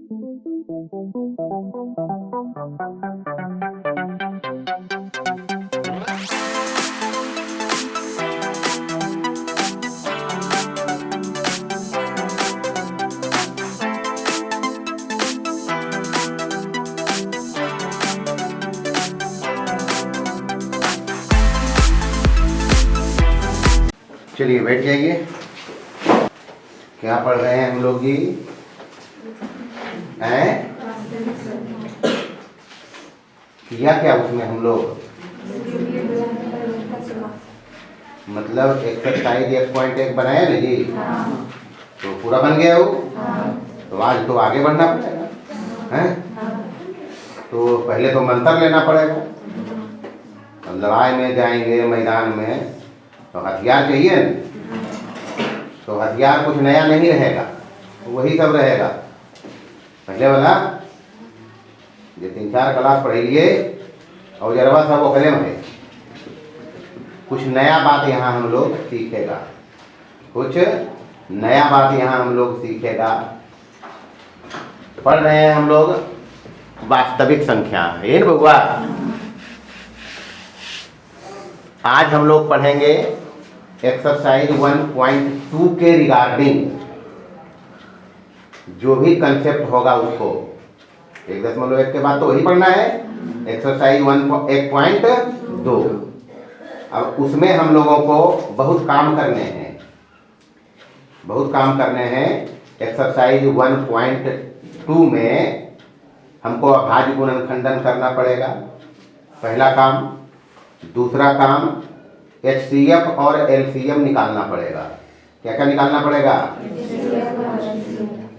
चलिए बैठ जाइए। क्या पढ़ रहे हैं हम लोग जी? हैं? किया क्या उसमें हम लोग? मतलब एक्सरसाइज 1.1 बनाया ना जी? तो पूरा बन गया वो? तो आज तो आगे बढ़ना पड़ेगा, हैं? तो पहले तो मंत्र लेना पड़ेगा। लड़ाई में जाएंगे मैदान में तो हथियार चाहिए न? तो हथियार कुछ नया नहीं रहेगा, वही सब रहेगा पहले वाला। ये 3-4 क्लास पढ़ लिए और जरवा सब ओखले में है। कुछ नया बात यहाँ हम लोग सीखेगा, कुछ नया बात यहाँ हम लोग सीखेगा। पढ़ रहे हैं हम लोग वास्तविक संख्या, है ना बउआ? आज हम लोग पढ़ेंगे एक्सरसाइज 1.2 के रिगार्डिंग जो भी कंसेप्ट होगा उसको 1.1 के बाद तो वही पढ़ना है। एक्सरसाइज 1.2 अब उसमें हम लोगों को बहुत काम करने हैं, बहुत काम करने हैं। एक्सरसाइज 1.2 में हमको अभाज्य गुणनखंडन करना पड़ेगा, पहला काम। दूसरा काम HCF और LCM निकालना पड़ेगा। क्या क्या निकालना पड़ेगा?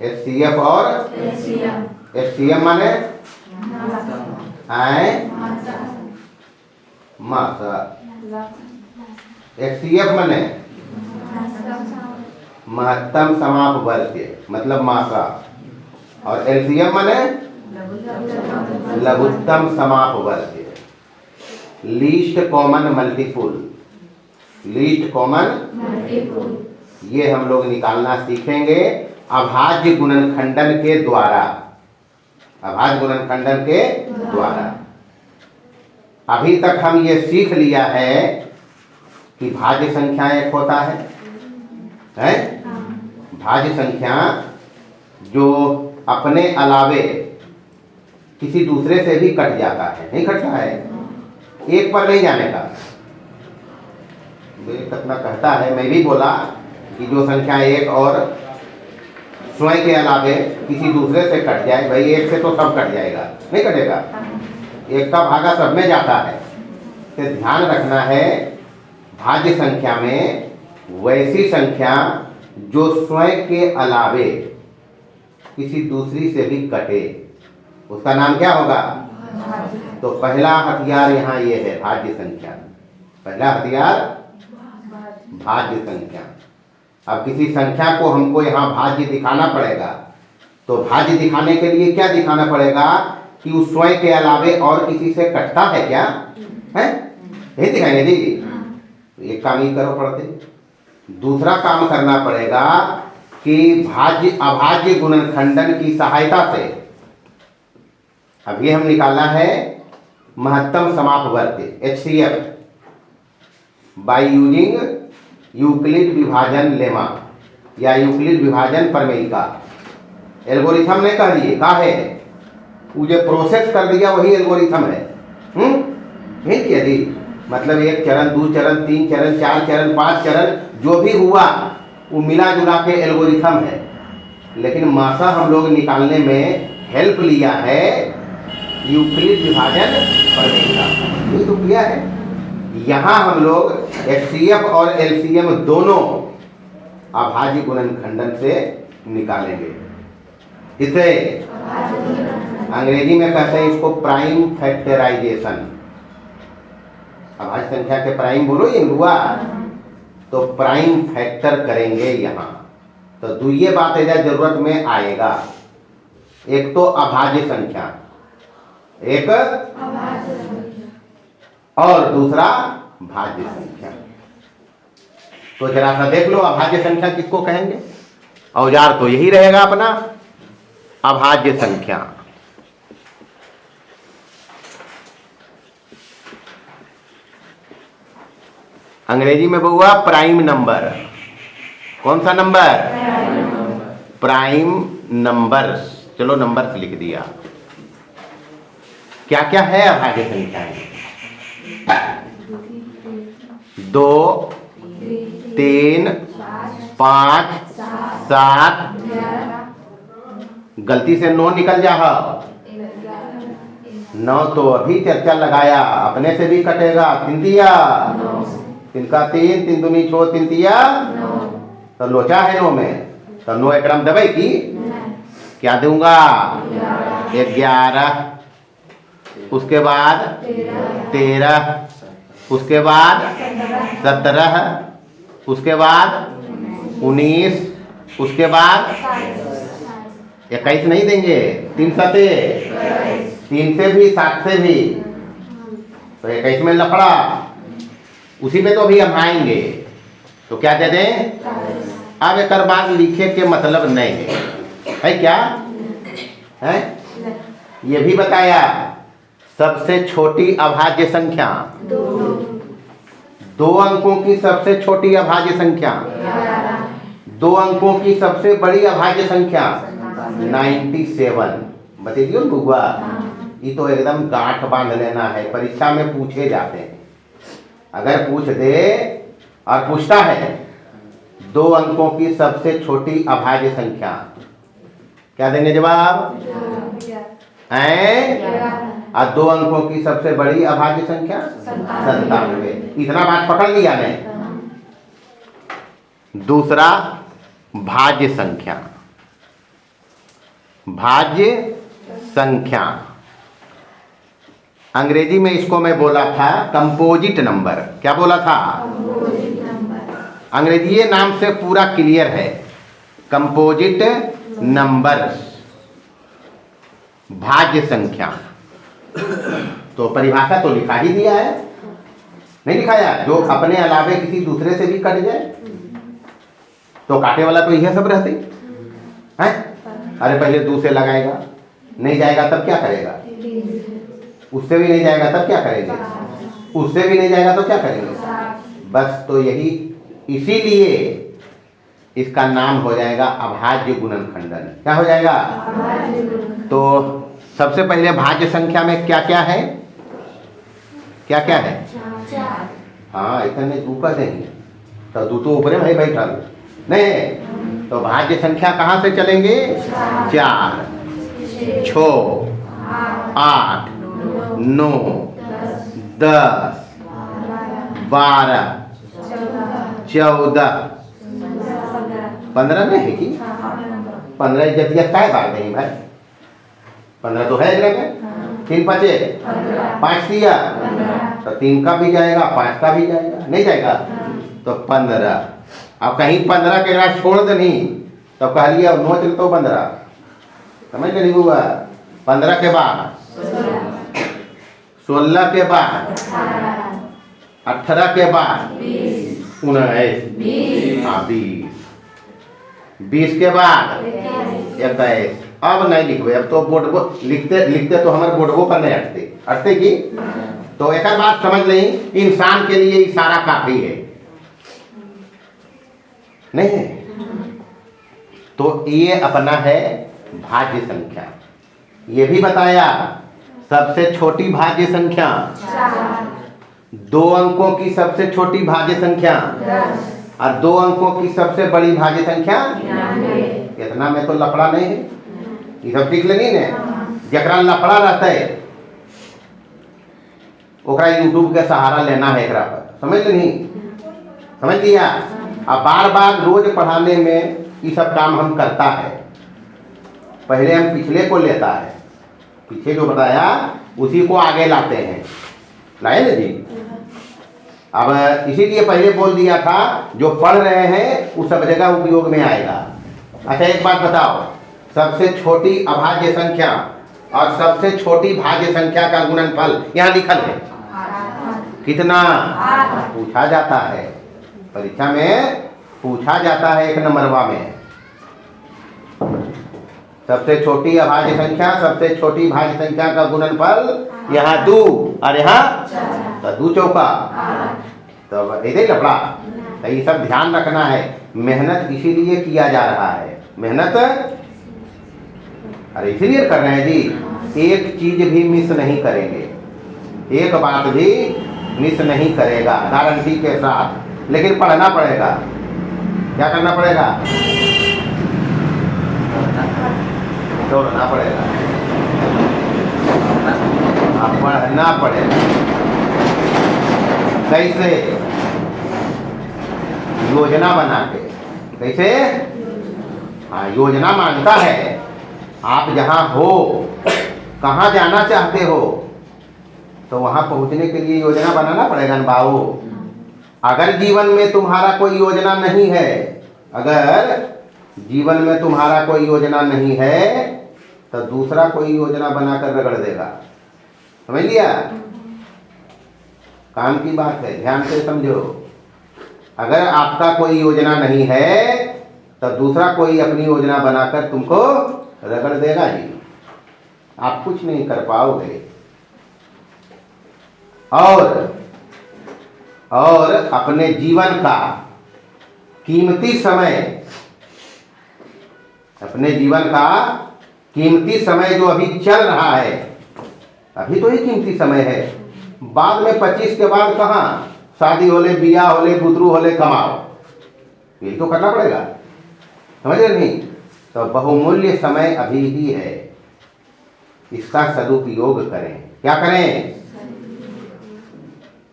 HCF और HCM माने मात्रा, HCF माने महत्तम समापवर्ग मतलब मात्रा, और LCM माने लघुत्तम समापवर्ग, least common multiple, least common multiple. ये हम लोग निकालना सीखेंगे अभाज्य गुणनखंडन के द्वारा, अभाज्य गुणनखंडन के द्वारा। अभी तक हम ये सीख लिया है कि भाज्य संख्या एक होता है, हैं? भाज्य संख्या जो अपने अलावे किसी दूसरे से भी कट जाता है, नहीं कटता है, एक पर नहीं जाने का। कितना कहता है, मैं भी बोला कि जो संख्या एक और स्वयं के अलावे किसी दूसरे से कट जाए, भाई एक से तो सब कट जाएगा, नहीं कटेगा, एक का भागा सब में जाता है। तो ध्यान रखना है भाज्य संख्या में वैसी संख्या जो स्वयं के अलावे किसी दूसरी से भी कटे, उसका नाम क्या होगा? तो पहला हथियार यहाँ ये है भाज्य संख्या, पहला हथियार भाज्य संख्या। अब किसी संख्या को हमको यहाँ भाज्य दिखाना पड़ेगा, तो भाज्य दिखाने के लिए क्या दिखाना पड़ेगा कि उस स्वयं के अलावे और किसी से कटता है क्या, है? यही दिखाएंगे जी। एक काम ही करो पड़ते। दूसरा काम करना पड़ेगा कि भाज्य अभाज्य गुणनखंडन की सहायता से अभी हम निकालना है महत्तम समापवर्ग HCF बाय यूजिंग यूक्लिड विभाजन लेमा या यूक्लिड विभाजन प्रमेयिका। एल्गोरिथम ने कह दिए का है, वो जो प्रोसेस कर दिया वही एल्गोरिथम है। नहीं किया जी, मतलब 1 चरण 2 चरण 3 चरण 4 चरण 5 चरण जो भी हुआ वो मिला जुला के एल्गोरिथम है। लेकिन मासा हम लोग निकालने में हेल्प लिया है यूक्लिड विभाजन प्रमेयिका, ये तो किया है। यहाँ हम लोग HCF और LCM दोनों अभाज्य गुणनखंडन से निकालेंगे। इसे अंग्रेजी में कहते हैं इसको प्राइम फैक्टराइजेशन। अभाज्य संख्या के प्राइम बोलो ये हुआ, तो प्राइम फैक्टर करेंगे यहाँ। तो दुइये बात इधर जरूरत में आएगा, एक तो अभाज्य संख्या, एक और दूसरा भाज्य संख्या। तो जरा सा देख लो अभाज्य संख्या किसको कहेंगे। औजार तो यही रहेगा अपना, अभाज्य संख्या। अंग्रेजी में बहुआ प्राइम नंबर। कौन सा नंबर? Prime numbers. चलो नंबर्स लिख दिया। क्या क्या है अभाज्य संख्याएं? 2, 3, 5, 7। गलती से 9 निकल जा। 9 तो अभी चर्चा लगाया, अपने से भी कटेगा। 3 तिया 3 का 3, 3 दूनी 6, 3 तिया तो लोचा है 9 में। तो 9 एकरम दबाई की क्या दूंगा? 11। उसके बाद 13, उसके बाद 17, उसके बाद 19, उसके बाद 21 नहीं देंगे। 3 सते 3 से भी 7 से भी तो 21 में लफड़ा। उसी में तो अभी हम आएंगे। तो क्या दे दें? अब एक बात लिखे के मतलब नहीं है क्या है? ये भी बताया सबसे छोटी अभाज्य संख्या 2 अंकों की सबसे छोटी अभाज्य संख्या 2 अंकों की सबसे बड़ी अभाज्य संख्या 97। बता बुआ, ये तो एकदम गांठ बांध लेना है, परीक्षा में पूछे जाते हैं। अगर पूछ दे और पूछता है 2 अंकों की सबसे छोटी अभाज्य संख्या, क्या देंगे जवाब? और 2 अंकों की सबसे बड़ी अभाज्य संख्या 97। इतना बात पकड़ लिया नहीं। दूसरा भाज्य संख्या। भाज्य संख्या अंग्रेजी में इसको मैं बोला था कंपोजिट नंबर। क्या बोला था? अंग्रेजी ये नाम से पूरा क्लियर है, कंपोजिट नंबर्स, भाज्य संख्या। तो परिभाषा तो लिखा ही दिया है, नहीं लिखाया? जो अपने अलावे किसी दूसरे से भी कट जाए तो काटे वाला तो यह सब रहते हैं। अरे पहले 2 से लगाएगा, नहीं जाएगा तब क्या करेगा? उससे भी नहीं जाएगा तब क्या करेंगे? उससे भी नहीं जाएगा तो क्या करेंगे? बस तो यही, इसीलिए इसका नाम हो जाएगा अभाज्य गुणनखंडन। क्या हो जाएगा? तो सबसे पहले भाज्य संख्या में क्या क्या है? क्या क्या है? हाँ, इतने ऊपर देंगे तो 2 तो ऊपर में बैठल नहीं। तो भाज्य संख्या कहाँ से चलेंगे? 4, 6, 8, 9, 10, 12, 14, 15 नहीं है कि 15 इज्जतिया काय बात नहीं भाई? 15 तो है ग्रह में। 3 5 5 दिया तो 3 का भी जाएगा, 5 का भी जाएगा, नहीं जाएगा तो 15। अब कहीं 15 के ग्रास छोड़ दे नहीं तो कह लिया 9 चल तो 15, समझ नहीं हुआ? 15 के बाद 16 के बाद 18 के बाद 19, हाँ 20 के बाद 21। अब नहीं लिखवे, अब तो बोर्डबो लिखते लिखते तो हमारे बोर्डबो पर नहीं अटते की। तो एक बात समझ लें, इंसान के लिए इशारा काफी है, नहीं है? तो ये अपना है भाज्य संख्या। ये भी बताया सबसे छोटी भाज्य संख्या 2 अंकों की सबसे छोटी भाज्य संख्या और 2 अंकों की सबसे बड़ी भाज्य संख्या। इतना में तो लफड़ा नहीं है, ये सब सीख लेनी ने। जरा लफड़ा रहता है ओकरा यूट्यूब के सहारा लेना है, एकरा पर समझ लेनी, समझ लिया? अब बार बार रोज पढ़ाने में ये सब काम हम करता है। पहले हम पिछले को लेता है, पीछे जो बताया उसी को आगे लाते हैं, लाए ना जी? अब इसीलिए पहले बोल दिया था जो पढ़ रहे हैं उस सब जगह उपयोग में आएगा। अच्छा एक बात बताओ, सबसे छोटी अभाज्य संख्या और सबसे छोटी भाज्य संख्या का गुणनफल यहाँ लिखल है कितना? पूछा जाता है परीक्षा में, पूछा जाता है 1 नंबरवा में। सबसे छोटी अभाज्य संख्या, सबसे छोटी भाज्य संख्या का गुणनफल यहाँ 2 और यहाँ तो 2 चौका, तो ऐसे ही लफड़ा। तो ये सब ध्यान रखना है। मेहनत इसीलिए किया जा रहा है, मेहनत अरे इसीलिए कर रहे हैं जी। एक चीज भी मिस नहीं करेंगे, एक बात भी मिस नहीं करेगा गारंटी के साथ। लेकिन पढ़ना पड़ेगा। क्या करना पड़ेगा? दौड़ना पड़ेगा, पढ़ना पड़ेगा। कैसे? योजना बना के। कैसे? हाँ, योजना मांगता है आप जहाँ हो, कहाँ जाना चाहते हो, तो वहाँ पहुँचने के लिए योजना बनाना पड़ेगा न बाबू। अगर जीवन में तुम्हारा कोई योजना नहीं है, अगर जीवन में तुम्हारा कोई योजना नहीं है, तो दूसरा कोई योजना बनाकर रगड़ देगा। समझ लिया? काम की बात है, ध्यान से समझो। अगर आपका कोई योजना नहीं है, तो दूसरा कोई अपनी योजना बनाकर तुमको रगड़ देगा जी। आप कुछ नहीं कर पाओगे। और अपने जीवन का कीमती समय, अपने जीवन का कीमती समय जो अभी चल रहा है, अभी तो ही कीमती समय है। बाद में 25 के बाद कहाँ शादी होले, बियाह होले, बुतरू होले, कमाओ, यही तो करना पड़ेगा। समझ रहे नहीं? तो बहुमूल्य समय अभी ही है, इसका सदुपयोग करें। क्या करें?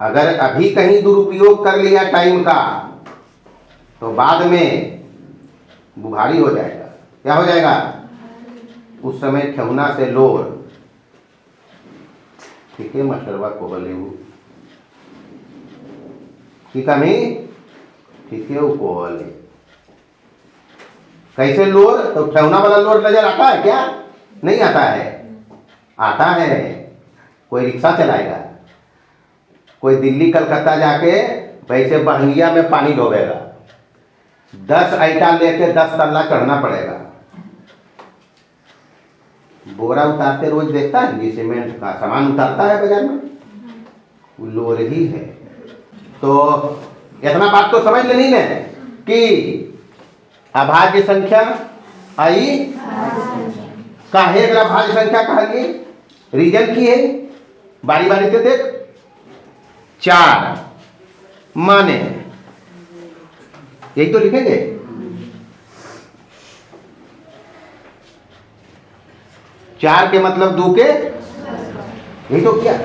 अगर अभी कहीं दुरुपयोग कर लिया टाइम का, तो बाद में बुभारी हो जाएगा। क्या हो जाएगा? उस समय ठेहुना से लोर। ठीक है, मशरवा को बोले की कमी, ठीक है, वो कोहल है। कैसे लोर? तो ठेहुना वाला लोर नजर आता है क्या? नहीं आता है। आता है, कोई रिक्शा चलाएगा, कोई दिल्ली कलकत्ता जाके वैसे बहंगिया में पानी डोबेगा, 10 आइटा लेके 10 तल्ला चढ़ना पड़ेगा। बोरा उतारते रोज देखता है जी, सीमेंट का सामान उतारता है बाजार में, वो लोर ही है। तो इतना बात तो समझ लेनी है कि अभाज्य संख्या आई काहे अभाज्य संख्या कहिए, रीजन की है। बारी बारी से देख। 4 माने यही तो लिखेंगे। चार के मतलब 2 के, यही तो किया।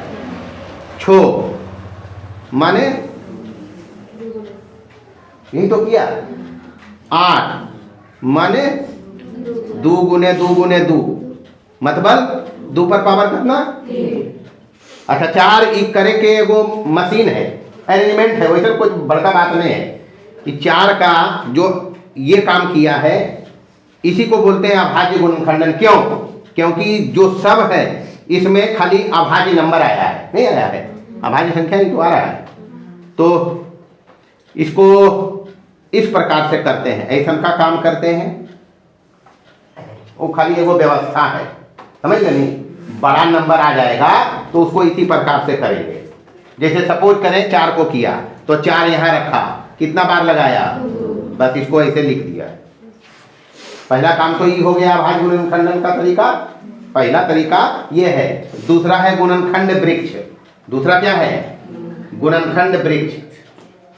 छो माने यही तो किया। 8 माने 2 गुने 2 गुने 2, मतलब 2 पर पावर कितना? अच्छा, 4 ई करे के एगो मशीन है, अरेंजमेंट है, वैसे कुछ बड़का बात नहीं है कि 4 का जो ये काम किया है, इसी को बोलते हैं अभाज्य गुणनखंडन। क्यों? क्योंकि जो सब है इसमें खाली अभाज्य नंबर आया है, नहीं आया है, अभाज्य संख्या नहीं तो आ रहा है। तो इसको इस प्रकार से करते हैं, ऐसा का काम करते हैं। वो खाली एगो व्यवस्था है, समझ गए नहीं? बड़ा नंबर आ जाएगा तो उसको इसी प्रकार से करेंगे। जैसे सपोज करें 4 को किया तो 4 यहाँ रखा, कितना बार लगाया? बस इसको ऐसे लिख दिया। पहला काम तो ये हो गया अभाज्य गुणनखंडन का तरीका, पहला तरीका ये है। दूसरा है गुणनखंड वृक्ष। दूसरा क्या है? गुणनखंड वृक्ष।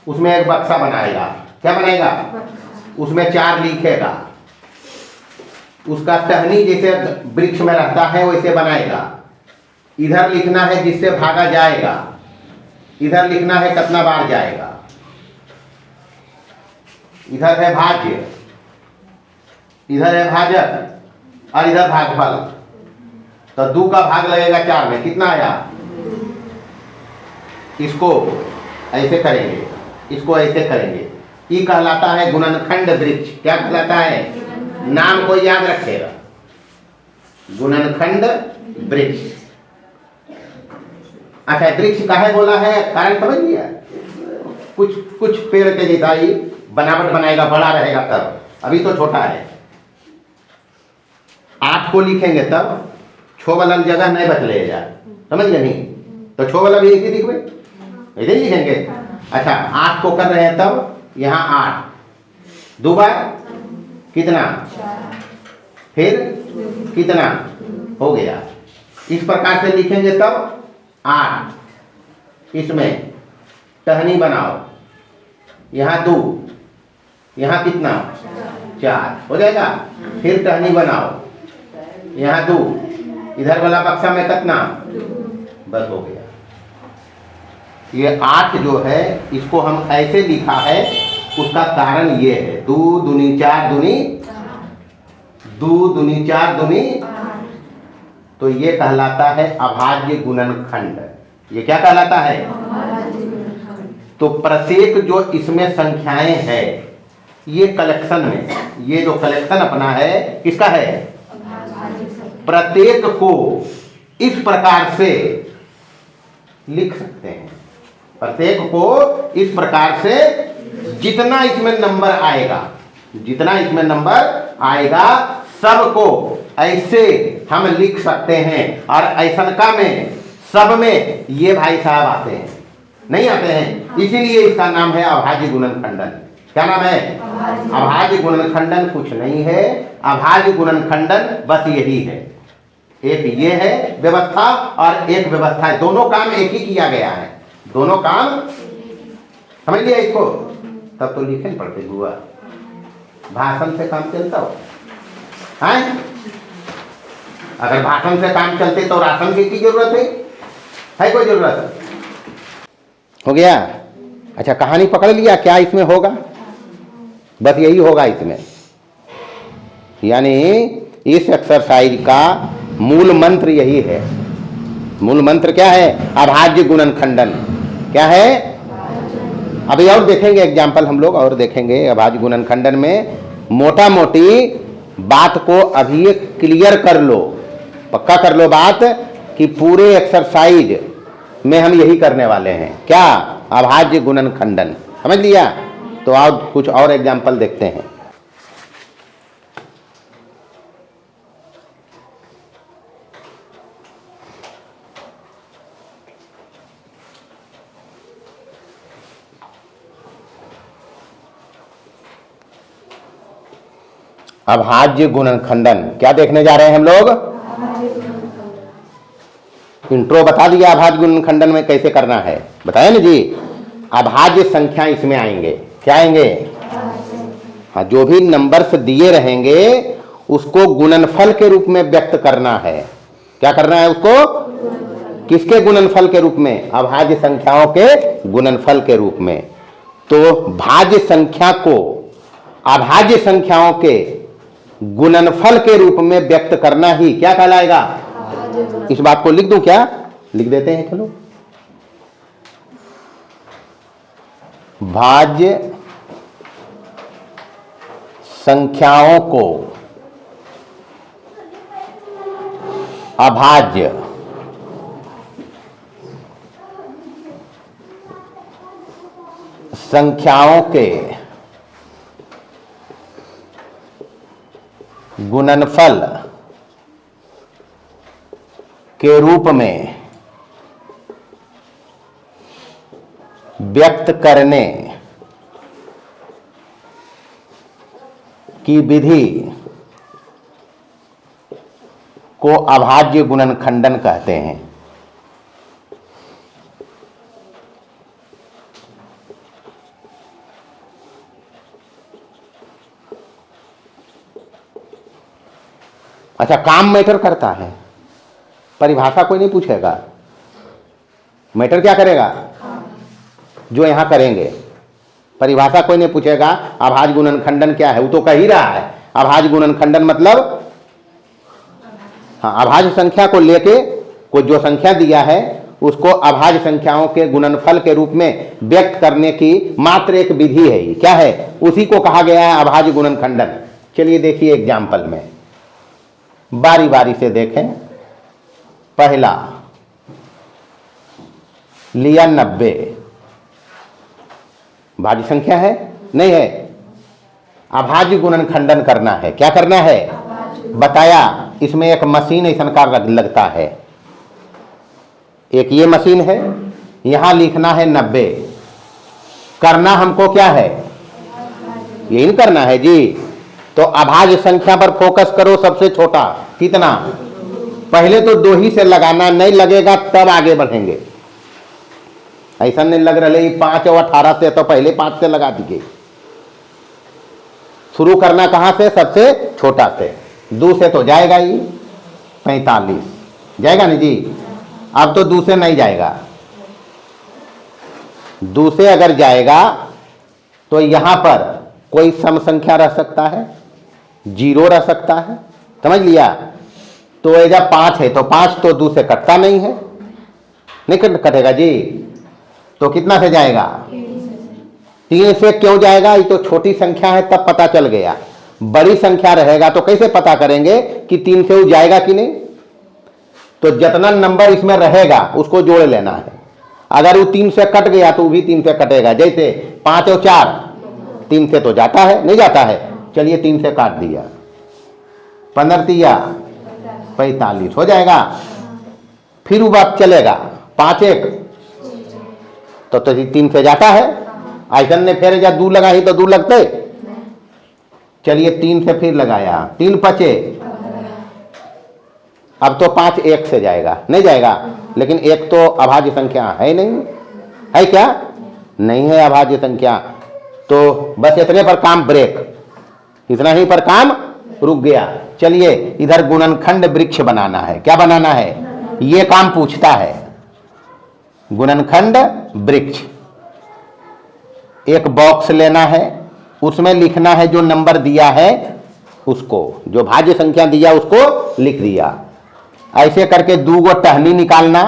उसमें एक बक्सा बनाएगा। क्या बनाएगा? उसमें 4 लिखेगा, उसका टहनी जैसे वृक्ष में रहता है वैसे बनाएगा। इधर लिखना है जिससे भागा जाएगा, इधर लिखना है कितना बार जाएगा, इधर है भाज्य, इधर है भाजक और इधर भागफल। तो 2 का भाग लगेगा 4 में, कितना आया? इसको ऐसे करेंगे, इसको ऐसे करेंगे। ये कहलाता है गुणनखंड वृक्ष। क्या कहलाता है? नाम को याद रखेगा, गुणनखंड वृक्ष। अच्छा, वृक्ष काहे बोला है? कारण समझ लिया? कुछ पेड़ के जैसा ही बनावट बनाएगा, बड़ा रहेगा तब, अभी तो छोटा है। 8 को लिखेंगे तब छो वाला जगह नहीं बचलेगा, समझ गए नहीं? तो छो वाला भी ऐसे लिखवे, ऐसे ही लिखेंगे। अच्छा 8 को कर रहे हैं तब यहाँ 8 2 बार कितना, फिर कितना हो गया, इस प्रकार से लिखेंगे तब 8, इसमें टहनी बनाओ, यहाँ 2, यहाँ कितना 4 हो जाएगा, फिर टहनी बनाओ, यहाँ 2, इधर वाला बक्सा में कितना, बस हो गया। ये 8 जो है इसको हम ऐसे लिखा है, उसका कारण ये है 2 दूनी 4 दूनी 2 दूनी 4 दूनी, तो ये कहलाता है अभाज्य गुणनखंड। ये क्या कहलाता है? तो प्रत्येक जो इसमें संख्याएं हैं, ये कलेक्शन में, ये जो कलेक्शन अपना है किसका है? प्रत्येक को इस प्रकार से लिख सकते हैं, प्रत्येक को इस प्रकार से, जितना इसमें नंबर आएगा, जितना इसमें नंबर आएगा सबको ऐसे हम लिख सकते हैं। और ऐसा में सब में ये भाई साहब आते हैं, नहीं आते हैं, इसीलिए इसका नाम है अभाज्य गुणनखंडन। क्या नाम है? अभाज्य गुणनखंडन कुछ नहीं है, अभाज्य गुणनखंडन बस यही है, एक ये है व्यवस्था और एक व्यवस्था है, दोनों काम एक ही किया गया है, दोनों काम समझ लिया इसको, तब तो लिखे नहीं पड़ते हुआ, भाषण से काम चलता हो हैं? अगर भाषण से काम चलते तो राशन की जरूरत है कोई जरूरत? हो गया। अच्छा कहानी पकड़ लिया, क्या इसमें होगा? बस यही होगा इसमें, यानी इस एक्सरसाइज का मूल मंत्र यही है। मूल मंत्र क्या है? अभाज्य गुणनखंडन। क्या है? अभी और देखेंगे एग्जाम्पल हम लोग, और देखेंगे अभाज्य गुणनखंडन में। मोटा मोटी बात को अभी क्लियर कर लो, पक्का कर लो बात, कि पूरे एक्सरसाइज में हम यही करने वाले हैं। क्या? अभाज्य गुणनखंडन। समझ लिया? तो आओ कुछ और एग्जाम्पल देखते हैं। अभाज्य गुणनखंडन क्या देखने जा रहे हैं हम लोग? इंट्रो बता दिया, अभाज्य गुणनखंडन में कैसे करना है बताया ना जी। अभाज्य संख्या इसमें आएंगे, क्या आएंगे? हाँ, जो भी नंबर्स दिए रहेंगे उसको गुणनफल के रूप में व्यक्त करना है। क्या करना है उसको? किसके गुणनफल के रूप में? अभाज्य संख्याओं के गुणनफल के रूप में। तो भाज्य संख्या को अभाज्य संख्याओं के गुणनफल के रूप में व्यक्त करना ही क्या कहलाएगा? इस बात को लिख दूं क्या? लिख देते हैं, चलो। भाज्य संख्याओं को अभाज्य संख्याओं के गुणनफल के रूप में व्यक्त करने की विधि को अभाज्य गुणनखंडन कहते हैं। अच्छा, काम मैटर करता है, परिभाषा कोई नहीं पूछेगा। मैटर क्या करेगा? जो यहां करेंगे, परिभाषा कोई नहीं पूछेगा। अभाज्य गुणनखंडन क्या है वो तो कह ही रहा है। अभाज्य गुणनखंडन मतलब हाँ, अभाज्य संख्या को लेके कोई जो संख्या दिया है उसको अभाज्य संख्याओं के गुणनफल के रूप में व्यक्त करने की मात्र एक विधि है। ये क्या है? उसी को कहा गया है अभाज्य गुणनखंडन। चलिए देखिए एग्जाम्पल में, बारी बारी से देखें। पहला लिया 90, भाज्य संख्या है? नहीं है। अभाज्य गुणनखंडन करना है। क्या करना है? बताया इसमें एक मशीन ऐसा का लगता है, एक ये मशीन है, यहां लिखना है 90, करना हमको क्या है, यही करना है जी। तो अभाज्य संख्या पर फोकस करो, सबसे छोटा कितना, पहले तो 2 ही से लगाना, नहीं लगेगा तब आगे बढ़ेंगे। ऐसा नहीं लग रहा 5 और 18 से, तो पहले 5 से लगा दीजिए। शुरू करना कहां से, सबसे छोटा से, 2 से तो जाएगा ही 45 जाएगा नहीं जी। अब तो 2 से नहीं जाएगा, 2 से अगर जाएगा तो यहां पर कोई सम संख्या रह सकता है, 0 रह सकता है, समझ लिया। तो ये जब 5 है तो 5 तो 2 से कटता नहीं है, नहीं कटेगा जी। तो कितना से जाएगा, 3 से क्यों जाएगा, ये तो छोटी संख्या है, तब पता चल गया। बड़ी संख्या रहेगा तो कैसे पता करेंगे कि 3 से वो जाएगा कि नहीं। तो जितना नंबर इसमें रहेगा उसको जोड़ लेना है। अगर वो 3 से कट गया तो वो भी 3 से कटेगा। जैसे 5 और 4 3 से तो जाता है, नहीं जाता है, चलिए 3 से काट दिया, 15 45 हो जाएगा। फिर वो बात चलेगा 5 1 तो 3 से जाता है। ऐसा ने फिर जा 2 लगा ही तो 2 लगते, चलिए 3 से फिर लगाया, 3 5 अब तो 5 1 से जाएगा, नहीं जाएगा। लेकिन 1 तो अभाज्य संख्या है नहीं, है क्या, नहीं है अभाज्य संख्या। तो बस इतने पर काम ब्रेक, इतना ही पर काम रुक गया। चलिए इधर गुणनखंड वृक्ष बनाना है। क्या बनाना है, ये काम पूछता है। गुणनखंड वृक्ष, एक बॉक्स लेना है, उसमें लिखना है जो नंबर दिया है उसको, जो भाज्य संख्या दिया उसको लिख दिया। ऐसे करके 2 गो टहनी निकालना,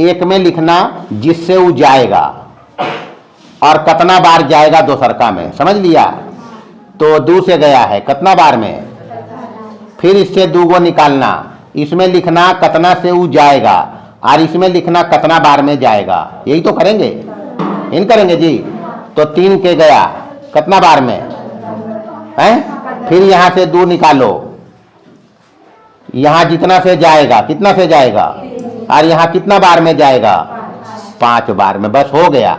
एक में लिखना जिससे वो जाएगा और कितना बार जाएगा दोसरका में, समझ लिया। तो 2 से गया है, कितना बार में, फिर इससे 2 गो निकालना, इसमें लिखना कितना से वो जाएगा और इसमें लिखना कितना बार में जाएगा। यही तो करेंगे, इन करेंगे जी। तो 3 के गया, कितना बार में है, फिर यहां से 2 निकालो, यहां जितना से जाएगा, कितना से जाएगा, और यहां कितना बार में जाएगा, 5 बार में, बस हो गया।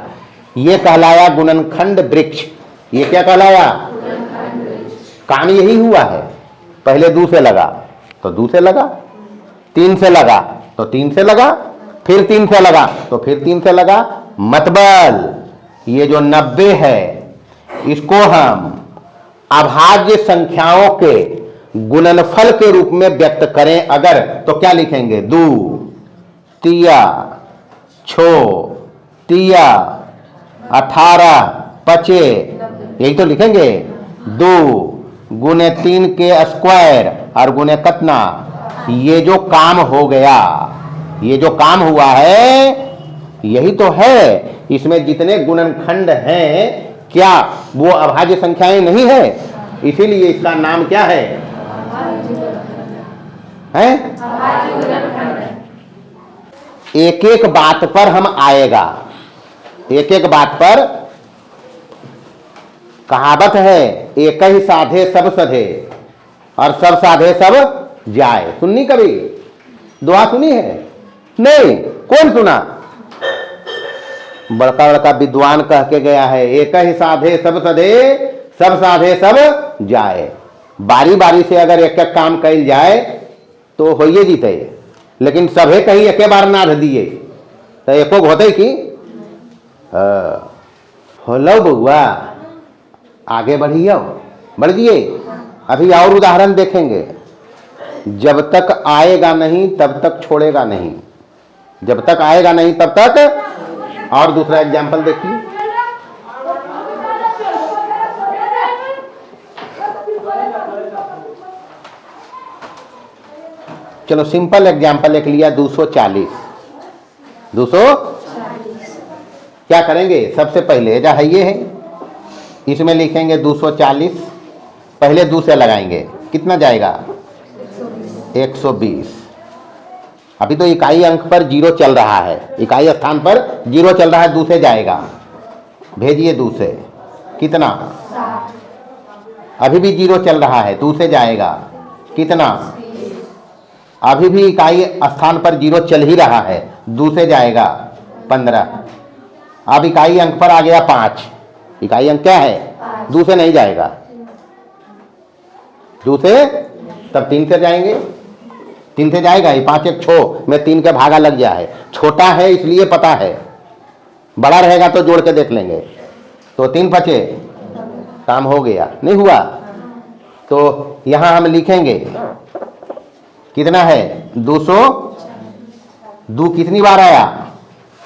ये कहलाया गुणनखंड वृक्ष। ये क्या कहलाया, काम यही हुआ है। पहले 2 से लगा तो 2 से लगा, 3 से लगा तो 3 से लगा, फिर 3 से लगा तो फिर 3 से लगा। मतलब ये जो 90 है इसको हम अभाज्य संख्याओं के गुणनफल के रूप में व्यक्त करें अगर, तो क्या लिखेंगे, 2 तिया 6 तिया 18 5, यही तो लिखेंगे। 2 गुने 3 के स्क्वायर और गुने कितना, ये जो काम हो गया, ये जो काम हुआ है यही तो है। इसमें जितने गुणनखंड हैं क्या वो अभाज्य संख्याएं नहीं है, इसीलिए इसका नाम क्या है, एक एक बात पर हम आएगा, एक एक बात पर। कहावत है, एक ही साधे सब सधे और सब साधे सब जाए। सुननी कभी दुआ सुनी है, नहीं, कौन सुना। बड़का बड़का विद्वान कह के गया है, एक ही साधे सब सधे सब साधे सब जाए। बारी बारी से अगर एक एक काम कल जाए तो होइए जीते, लेकिन सभे कहीं एक बार नाध दिए तो एको होते कि होलो बउआ, आगे बढ़िए, बढ़ दिए। अभी और उदाहरण देखेंगे। जब तक आएगा नहीं तब तक छोड़ेगा नहीं, जब तक आएगा नहीं तब तक। और दूसरा एग्जाम्पल देखिए, चलो सिंपल एग्जाम्पल एक लिया, 240। 240 क्या करेंगे, सबसे पहले जा है ये है, इसमें लिखेंगे 240, पहले 2 से लगाएंगे, कितना जाएगा, 120। अभी तो इकाई अंक पर 0 चल रहा है, इकाई स्थान पर 0 चल रहा है, 2 से जाएगा, भेजिए 2 से, कितना, अभी भी 0 चल रहा है, 2 से जाएगा, कितना, अभी भी इकाई स्थान पर 0 चल ही रहा है, 2 से जाएगा 15। अब इकाई अंक पर आ गया 5, इकाई अंक क्या है, 2 से नहीं जाएगा, 2 से तब 3 से जाएंगे, 3 से जाएगा, ये 5 एक छो में 3 का भागा लग गया है, छोटा है इसलिए पता है, बड़ा रहेगा तो जोड़ के देख लेंगे। तो 3 बचे, काम हो गया, नहीं हुआ। तो यहां हम लिखेंगे कितना है, 200, 2 कितनी बार आया,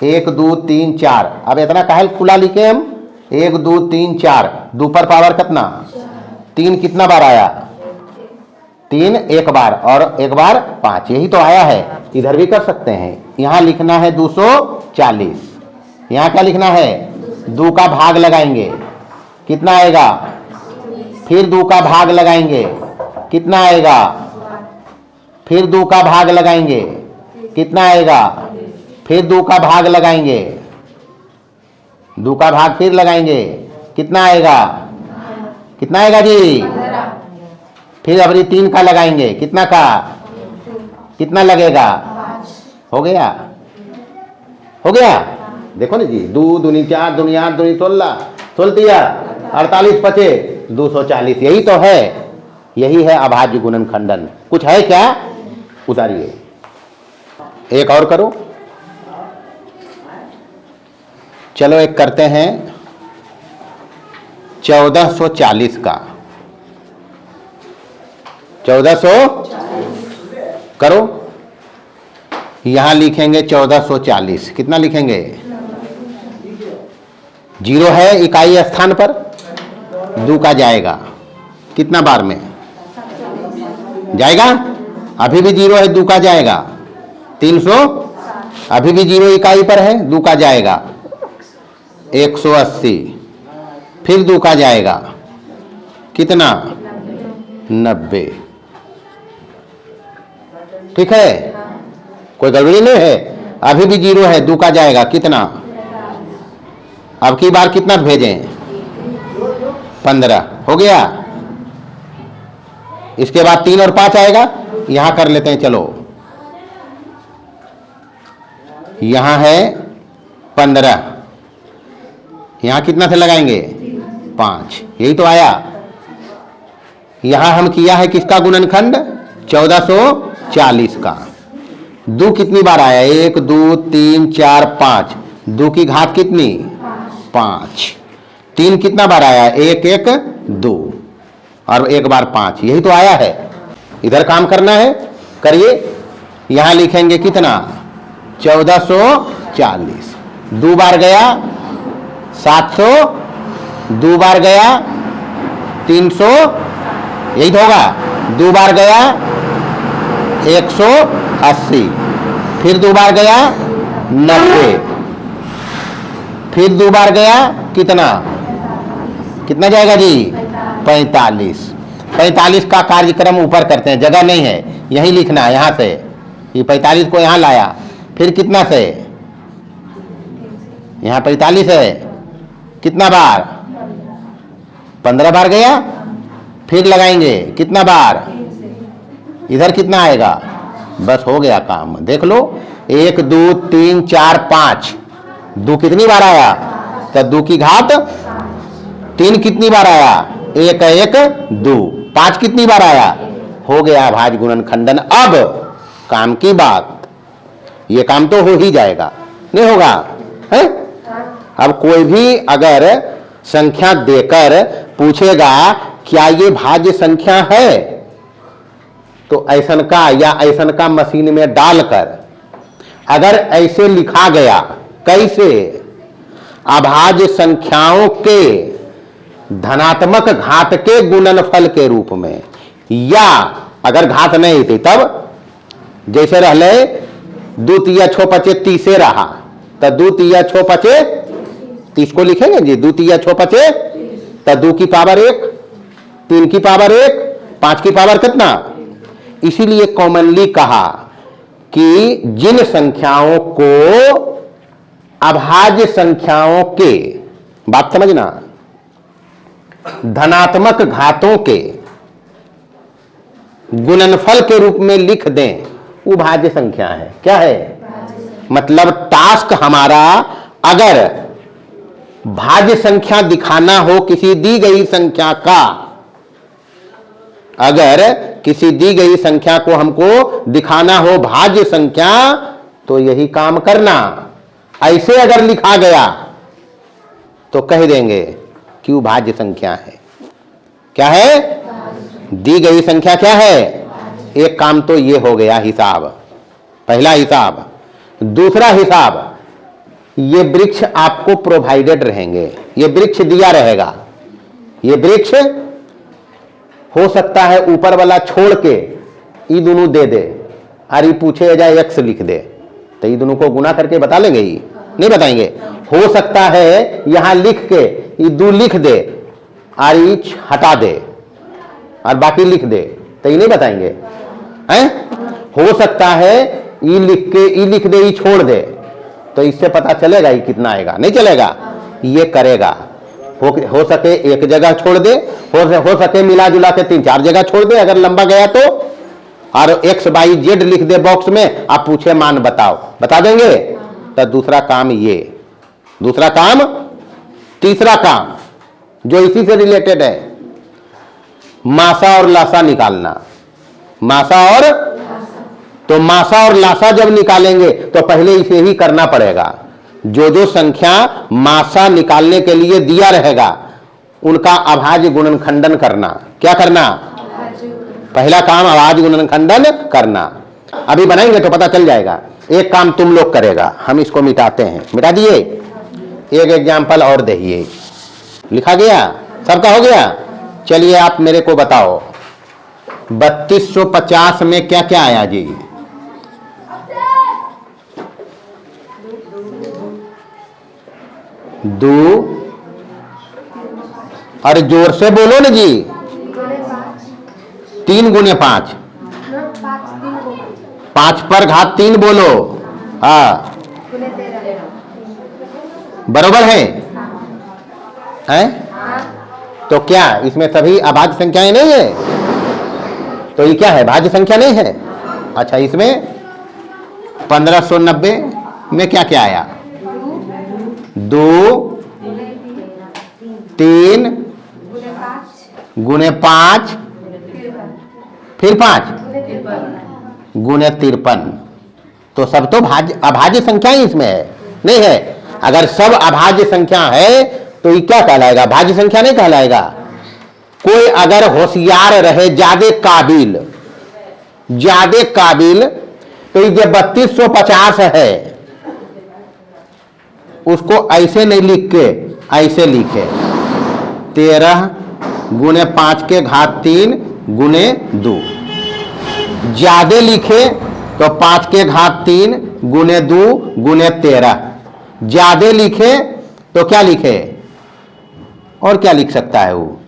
1 2 3 4। अब इतना काहे खुला लिखे हम, 1 2 3 4, 2 पर पावर कितना, 3 कितना बार आया, 3 एक बार और एक बार 5, यही तो आया है। इधर भी कर सकते हैं, यहां लिखना है 240, यहां क्या लिखना है, 2 का भाग लगाएंगे, कितना आएगा, फिर 2 का भाग लगाएंगे, कितना आएगा, फिर 2 का भाग लगाएंगे, कितना आएगा, फिर 2 का भाग लगाएंगे, 2 का भाग फिर लगाएंगे, कितना आएगा, कितना आएगा जी, फिर अबरी 3 का लगाएंगे, कितना का, कितना लगेगा, हो गया, हो गया। देखो ना जी, 2 दूनी 4 दूनी 8 दूनी 16, 48 बचे 240, यही तो है, यही है अभाज्य गुणनखंडन। कुछ है क्या, उतारिए, एक और करो। चलो एक करते हैं 1440 का, 1440 करो, यहां लिखेंगे 1440, कितना लिखेंगे, 0 है इकाई स्थान पर, 2 का जाएगा, कितना बार में जाएगा, अभी भी 0 है, 2 का जाएगा, 300, अभी भी 0 इकाई पर है, 2 का जाएगा, 180, फिर 2 का जाएगा, कितना, 90। ठीक है, कोई गड़बड़ी नहीं है, अभी भी 0 है, 2 का जाएगा, कितना, अब की बार कितना भेजें, 15, हो गया। इसके बाद 3 और 5 आएगा, यहां कर लेते हैं, चलो यहां है 15, यहां कितना से लगाएंगे, 5, यही तो आया। यहां हम किया है किसका गुणनखंड, 1440 का। 2 कितनी बार आया, 1 2 3 4 5, 2 की घात कितनी, 5। 3 कितना बार आया, 1 1 2 और एक बार 5, यही तो आया है। इधर काम करना है, करिए। यहां लिखेंगे कितना, 1440, 2 बार गया 700, 2 बार गया 300, यही तो होगा, 2 बार गया 180, फिर 2 बार गया 90, फिर 2 बार गया कितना, कितना जाएगा जी, 45। 45 का कार्यक्रम ऊपर करते हैं, जगह नहीं है, यही लिखना है, यहां से ये 45 को यहां लाया, फिर कितना से, यहां 45 है, कितना बार, 15 बार गया, फिर लगाएंगे कितना बार, इधर कितना आएगा, बस हो गया काम। देख लो, 1 2 3 4 5, 2 कितनी बार आया, तो 2 की घात 3 कितनी बार आया, 1 1 2, 5 कितनी बार आया, हो गया अभाज्य गुणनखंडन। अब काम की बात, ये काम तो हो ही जाएगा, नहीं होगा है। अब कोई भी अगर संख्या देकर पूछेगा क्या ये भाज्य संख्या है, तो ऐसन का या ऐसन का मशीन में डालकर अगर ऐसे लिखा गया, कैसे, अभाज्य संख्याओं के धनात्मक घात के गुणनफल के रूप में, या अगर घात नहीं थी तब जैसे रहले 2 तिया 6 5 30 रहा, तो 2 तिया 6 5 30 को लिखेंगे जी, 2 तिया 6 5, तो 2 की पावर 1, 3 की पावर 1, 5 की पावर कितना। इसीलिए कॉमनली कहा कि जिन संख्याओं को अभाज्य संख्याओं के, बात समझना, धनात्मक घातों के गुणनफल के रूप में लिख दें, वो भाज्य संख्या है। क्या है? मतलब टास्क हमारा, अगर भाज्य संख्या दिखाना हो किसी दी गई संख्या का, अगर किसी दी गई संख्या को हमको दिखाना हो भाज्य संख्या, तो यही काम करना। ऐसे अगर लिखा गया तो कह देंगे कि वो भाज्य संख्या है। क्या है? दी गई संख्या क्या है? एक काम तो ये हो गया हिसाब, पहला हिसाब। दूसरा हिसाब, ये वृक्ष आपको प्रोवाइडेड रहेंगे, ये वृक्ष दिया रहेगा। ये वृक्ष हो सकता है ऊपर वाला छोड़ के ये दोनों दे दे, और ये पूछे जाए एक्स लिख दे, तो ये दोनों को गुना करके बता लेंगे? ये नहीं बताएंगे। हो सकता है यहां लिख के ये दो लिख दे और ये हटा दे और बाकी लिख दे, तो ये नहीं बताएंगे हैं? हो सकता है ये लिख के ये लिख दे, ये छोड़ दे, तो इससे पता चलेगा ये कितना आएगा? नहीं चलेगा। ये करेगा, हो सके एक जगह छोड़ दे, हो सके मिला जुला के 3-4 जगह छोड़ दे अगर लंबा गया तो, और एक्स वाई जेड लिख दे बॉक्स में, आप पूछे मान बताओ, बता देंगे। तो दूसरा काम ये, दूसरा काम। तीसरा काम जो इसी से रिलेटेड है, मासा और लासा निकालना। मासा और, तो मासा और लासा जब निकालेंगे तो पहले इसे ही करना पड़ेगा। जो जो संख्या मासा निकालने के लिए दिया रहेगा उनका अभाज्य गुणनखंडन करना। क्या करना? पहला काम अभाज्य गुणनखंडन करना। अभी बनाएंगे तो पता चल जाएगा। एक काम तुम लोग करेगा, हम इसको मिटाते हैं। मिटा दिए? एक एग्जाम्पल और दीजिए। लिखा गया? सबका हो गया? चलिए आप मेरे को बताओ 3250 में क्या क्या आया जी? दो, अरे जोर से बोलो ना जी। 3 गुने 5, 5 पर घात 3 बोलो। हाँ बरोबर है? हैं? तो क्या इसमें सभी अभाज्य संख्याएं नहीं है? तो ये क्या है? भाज्य संख्या नहीं है। अच्छा, इसमें 1590 में क्या क्या आया? 2, 3 गुने 5, फिर 5 गुने 53। तो सब तो भाज्य अभाज्य संख्याएं इसमें है, नहीं है? अगर सब अभाज्य संख्या है तो ये क्या कहलाएगा? भाज्य संख्या नहीं कहलाएगा। कोई अगर होशियार रहे, ज्यादा काबिल, तो ये 3250 है, उसको ऐसे नहीं लिख के ऐसे लिखे 13 गुने 5 के घात 3 गुने 2। ज्यादा लिखे तो 5 के घात 3 गुने 2 गुने 13। ज्यादा लिखे तो क्या लिखे? और क्या लिख सकता है वो?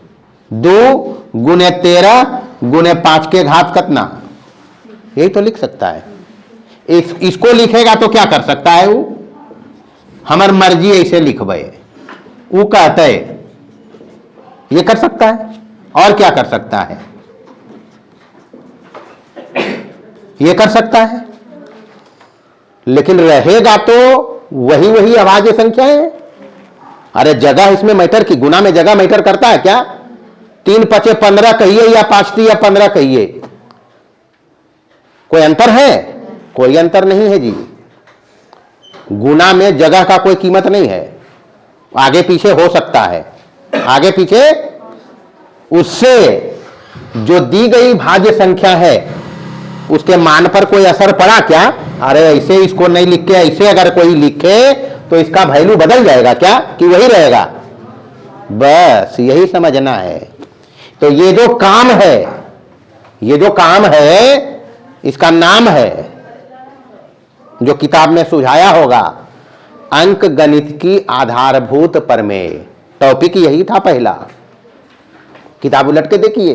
2 गुने 13 गुने 5 के घात कितना? यही तो लिख सकता है। इसको लिखेगा तो क्या कर सकता है वो? हमार मर्जी ऐसे लिखबे, वो कहते ये कर सकता है। और क्या कर सकता है? ये कर सकता है, लेकिन रहेगा तो वही अभाज्य संख्या है। अरे जगह इसमें मैटर की, गुना में जगह मैटर करता है क्या? 3 5 15 कहिए या 5 3 15 कहिए, कोई अंतर है? कोई अंतर नहीं है जी। गुना में जगह का कोई कीमत नहीं है। आगे पीछे हो सकता है, आगे पीछे। उससे जो दी गई भाज्य संख्या है उसके मान पर कोई असर पड़ा क्या? अरे ऐसे इसको नहीं लिख के ऐसे अगर कोई लिखे तो इसका वैल्यू बदल जाएगा क्या कि वही रहेगा? बस यही समझना है। तो ये जो काम है, ये जो काम है, इसका नाम है, जो किताब में सुझाया होगा, अंक गणित की आधारभूत प्रमेय। टॉपिक यही था पहला। किताब उलट के देखिए,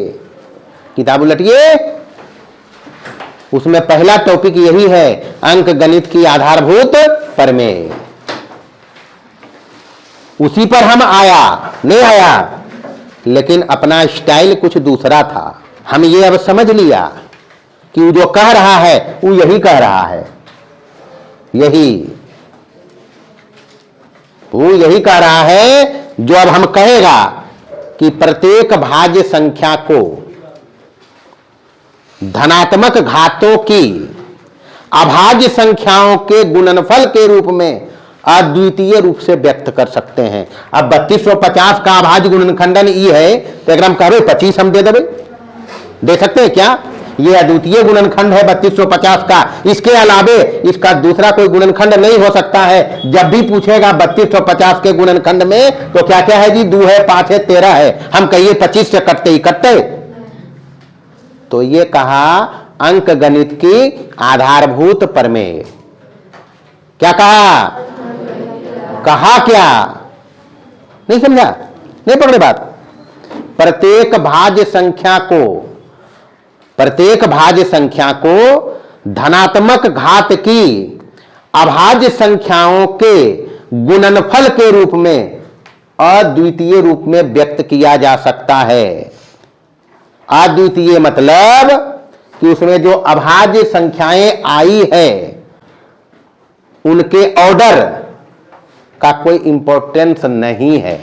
किताब उलटिए, उसमें पहला टॉपिक यही है, अंक गणित की आधारभूत प्रमेय। उसी पर हम आया नहीं आया, लेकिन अपना स्टाइल कुछ दूसरा था। हम ये अब समझ लिया कि वो जो कह रहा है वो यही कह रहा है, वो यही कह रहा है जो अब हम कहेगा कि प्रत्येक भाज्य संख्या को धनात्मक घातों की अभाज्य संख्याओं के गुणनफल के रूप में अद्वितीय रूप से व्यक्त कर सकते हैं। अब 3250 का अभाज्य गुणनखंडन ई है तो एक कह रहे 25 हम दे देवे, दे सकते हैं क्या? ये अद्वितीय गुणनखंड है 3250 का, इसके अलावे इसका दूसरा कोई गुणनखंड नहीं हो सकता है। जब भी पूछेगा 3250 के गुणनखंड में तो क्या क्या है जी? 2 है, 5 है, 13 है। हम कहिए 25 से कटते ही कटते। तो ये कहा अंक गणित की आधारभूत प्रमेय। क्या कहा? कहा क्या? नहीं समझा? नहीं पकड़े बात? प्रत्येक भाज्य संख्या को धनात्मक घात की अभाज्य संख्याओं के गुणनफल के रूप में अद्वितीय रूप में व्यक्त किया जा सकता है। अद्वितीय मतलब कि उसमें जो अभाज्य संख्याएं आई है उनके ऑर्डर का कोई इंपॉर्टेंस नहीं है।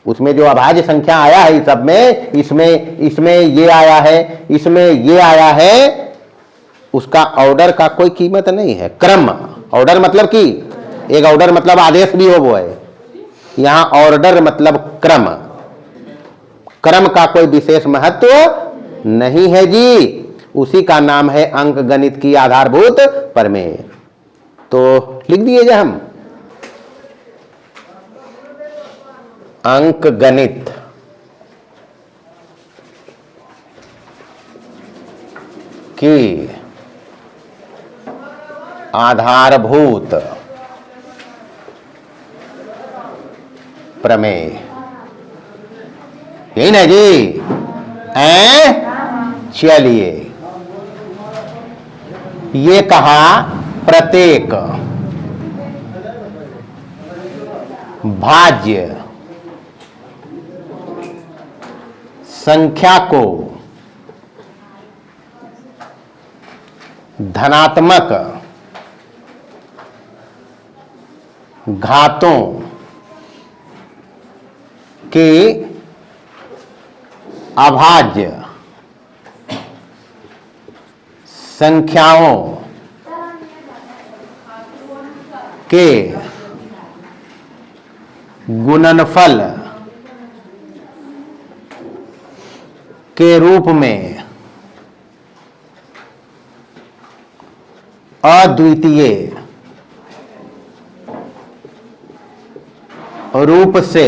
उसमें जो अभाज्य संख्या आया है सब में, इसमें ये आया है, इसमें ये आया है, उसका ऑर्डर का कोई कीमत नहीं है। क्रम, ऑर्डर मतलब कि एक ऑर्डर मतलब आदेश भी हो वो है, यहां ऑर्डर मतलब क्रम, क्रम का कोई विशेष महत्व नहीं है जी। उसी का नाम है अंक गणित की आधारभूत प्रमेय। तो लिख दिए जाए हम अंक गणित की आधारभूत प्रमेय, यही ना जी? चलिए, ये कहा प्रत्येक भाज्य संख्या को धनात्मक घातों के अभाज्य संख्याओं के गुणनफल के रूप में अद्वितीय रूप से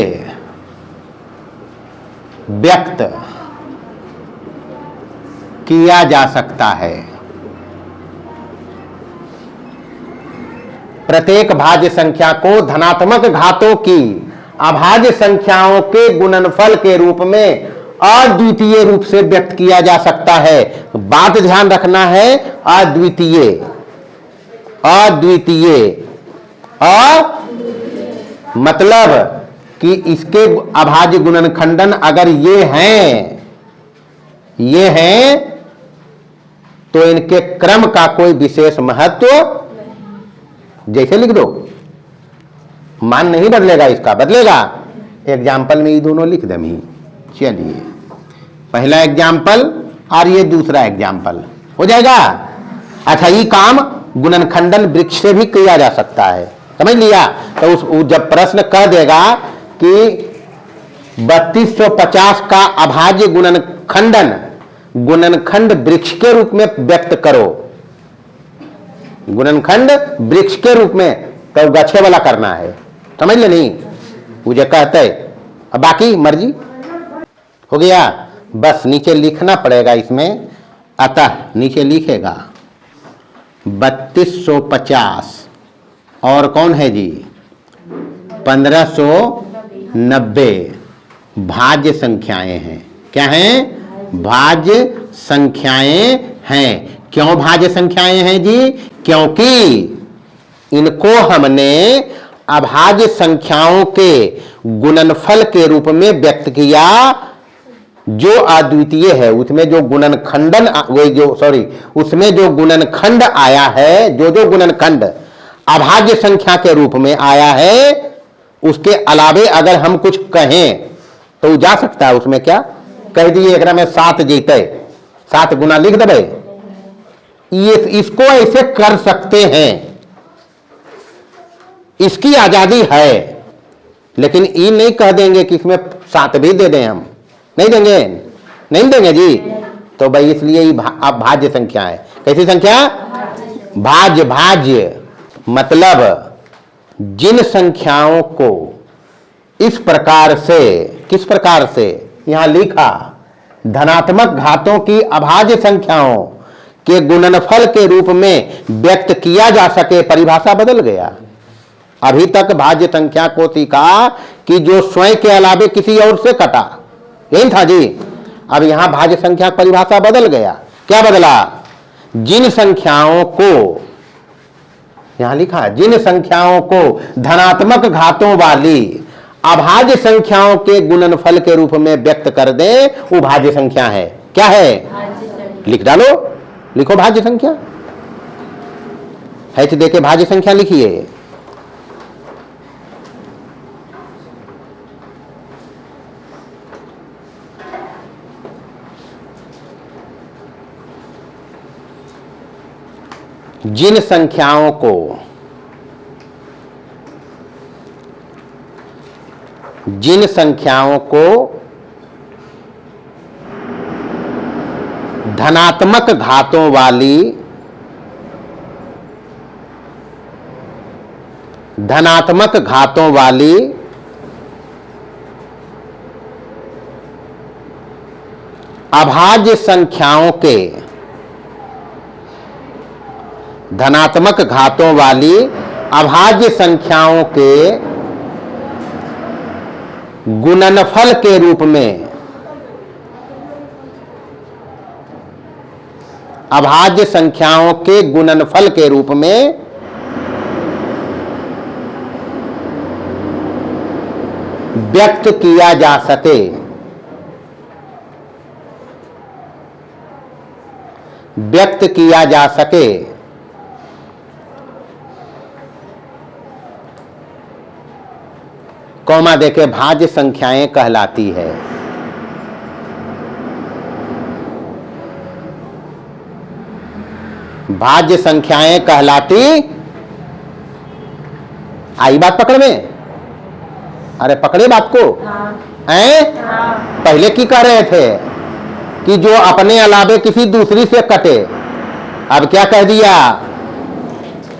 व्यक्त किया जा सकता है। प्रत्येक भाज्य संख्या को धनात्मक घातों की अभाज्य संख्याओं के गुणनफल के रूप में अद्वितीय रूप से व्यक्त किया जा सकता है। बात ध्यान रखना है, अद्वितीय, अद्वितीय मतलब कि इसके अभाज्य गुणनखंडन अगर ये हैं तो इनके क्रम का कोई विशेष महत्व, जैसे लिख दो, मान नहीं बदलेगा, इसका बदलेगा। एग्जाम्पल में ये दोनों लिख दमी। चलिए, पहला एग्जाम्पल और ये दूसरा एग्जाम्पल हो जाएगा। अच्छा, ये काम गुणनखंडन वृक्ष से भी किया जा सकता है, समझ लिया? तो उस जब प्रश्न कह देगा कि 3250 का अभाज्य गुणनखंड वृक्ष के रूप में व्यक्त करो, गुणनखंड वृक्ष के रूप में, तो गच्छे वाला करना है, समझ ले? नहीं मुझे कहते है, अब बाकी मर्जी हो गया। बस नीचे लिखना पड़ेगा इसमें, अतः नीचे लिखेगा 3250 और कौन है जी 1590 भाज्य संख्याएं हैं। क्या हैं? भाज्य संख्याएं हैं। क्यों भाज्य संख्याएं हैं जी? क्योंकि इनको हमने अभाज्य संख्याओं के गुणनफल के रूप में व्यक्त किया जो अद्वितीय है उसमें जो गुणनखंडन वो जो सॉरी उसमें जो गुणनखंड आया है, जो जो गुणनखंड अभाज्य संख्या के रूप में आया है, उसके अलावे अगर हम कुछ कहें तो जा सकता है। उसमें क्या कह दिए एक में 7 जीते 7 गुना लिख दे, ये इसको ऐसे कर सकते हैं, इसकी आजादी है। लेकिन ये नहीं कह देंगे कि इसमें 7 भी दे दें, हम नहीं देंगे, नहीं देंगे जी। तो भाई इसलिए ये भाज्य संख्या है। कैसी संख्या? भाज्य। भाज्य मतलब जिन संख्याओं को इस प्रकार से, किस प्रकार से यहां लिखा, धनात्मक घातों की अभाज्य संख्याओं के गुणनफल के रूप में व्यक्त किया जा सके, परिभाषा बदल गया। अभी तक भाज्य संख्या को सीखा कि जो स्वयं के अलावे किसी और से कटा, यही था जी। अब यहां भाज्य संख्या परिभाषा बदल गया। क्या बदला? जिन संख्याओं को, यहां लिखा जिन संख्याओं को धनात्मक घातों वाली अभाज्य संख्याओं के गुणनफल के रूप में व्यक्त कर दे, वो भाज्य संख्या है। क्या है? लिख डालो, लिखो भाज्य संख्या। है देके भाज्य संख्या लिखिए। जिन संख्याओं को धनात्मक घातों वाली अभाज्य संख्याओं के धनात्मक घातों वाली अभाज्य संख्याओं के गुणनफल के रूप में, अभाज्य संख्याओं के गुणनफल के रूप में व्यक्त किया जा सके, व्यक्त किया जा सके। कौमा देके भाज्य संख्याएं कहलाती है। भाज्य संख्याएं कहलाती, आई बात पकड़ में? अरे पकड़े बात को? पहले की कह रहे थे कि जो अपने अलावे किसी दूसरी से कटे। अब क्या कह दिया?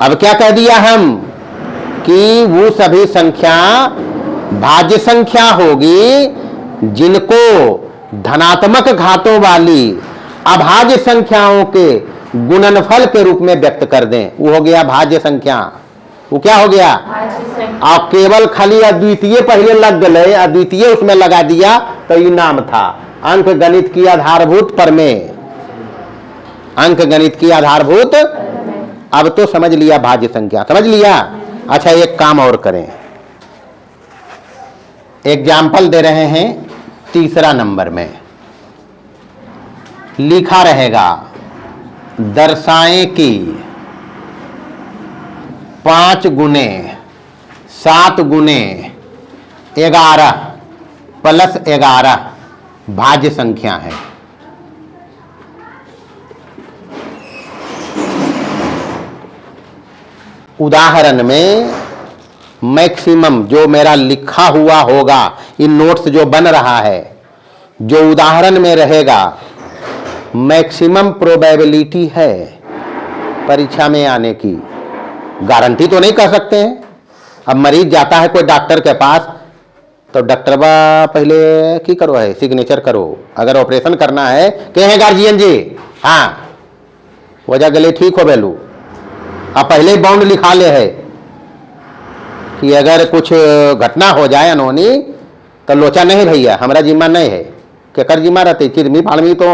अब क्या कह दिया हम कि वो सभी संख्या भाज्य संख्या होगी जिनको धनात्मक घातों वाली अभाज्य संख्याओं के गुणनफल के रूप में व्यक्त कर दें। वो हो गया भाज्य संख्या। वो क्या हो गया? आप केवल खाली अद्वितीय पहले लग गए, अद्वितीय उसमें लगा दिया तो ये नाम था। अंक गणित की आधारभूत प्रमेय, अंक गणित की आधारभूत। अब तो समझ लिया भाज्य संख्या, समझ लिया। अच्छा एक काम और करें, एग्जाम्पल दे रहे हैं 3 नंबर में। लिखा रहेगा दर्शाएं कि 5 गुने 7 गुने 11 प्लस 11 भाज्य संख्या है। उदाहरण में मैक्सिमम जो मेरा लिखा हुआ होगा, इन नोट्स जो बन रहा है, जो उदाहरण में रहेगा, मैक्सिमम प्रोबेबिलिटी है परीक्षा में आने की। गारंटी तो नहीं कर सकते हैं। अब मरीज जाता है कोई डॉक्टर के पास, तो डॉक्टर बा पहले की करो है, सिग्नेचर करो। अगर ऑपरेशन करना है कहे गार्जियन जी, हाँ वजह गले ठीक हो बेलू, अब पहले ही बाउंड लिखा ले है कि अगर कुछ घटना हो जाए अनहोनी तो लोचा नहीं भैया, हमारा जिम्मा नहीं है। केकर जिम्मा रहते? चिरमी फाड़मी तो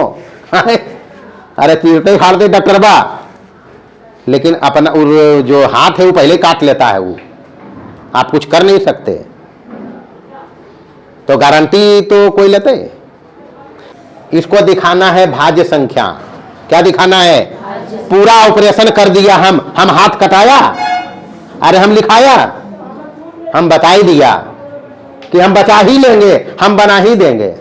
अरे तीरते फाड़ दे डॉक्टर बा, लेकिन अपना जो हाथ है वो पहले काट लेता है, वो आप कुछ कर नहीं सकते। तो गारंटी तो कोई लेते? इसको दिखाना है भाज्य संख्या। क्या दिखाना है? पूरा ऑपरेशन कर दिया हम हाथ कटाया, अरे हम लिखाया, हम बता ही दिया कि हम बचा ही लेंगे, हम बना ही देंगे,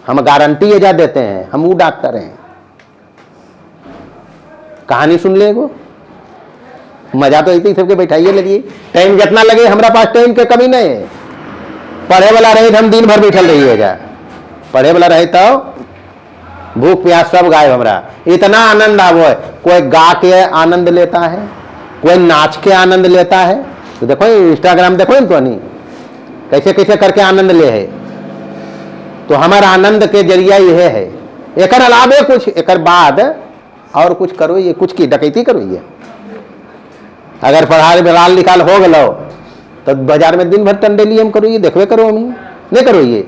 हम गारंटी एजा देते हैं, हम वो डॉक्टर हैं। कहानी सुन ले वो, मजा तो इतनी सबके बैठाइए लगिए, टाइम जितना लगे, हमारा पास टाइम के कमी नहीं है। पढ़े वाला रहे तो हम दिन भर बैठल रहिए जा, पढ़े वाला रहे तो भूख प्यास सब गायब। हमरा इतना आनंद आवो है, कोई गा के आनंद लेता है, कोई नाच के आनंद लेता है। तो देखो इंस्टाग्राम देखो तो नहीं कैसे कैसे करके आनंद ले है। तो हमारा आनंद के जरिया यह है। एक अलावे कुछ एक बाद और कुछ करो, ये कुछ की डकैती करो। ये अगर पढ़ाई लाल निकाल हो गलो तो बाजार में दिन भर टंडेली हम करो, ये देखवे करो, हम नहीं करो। ये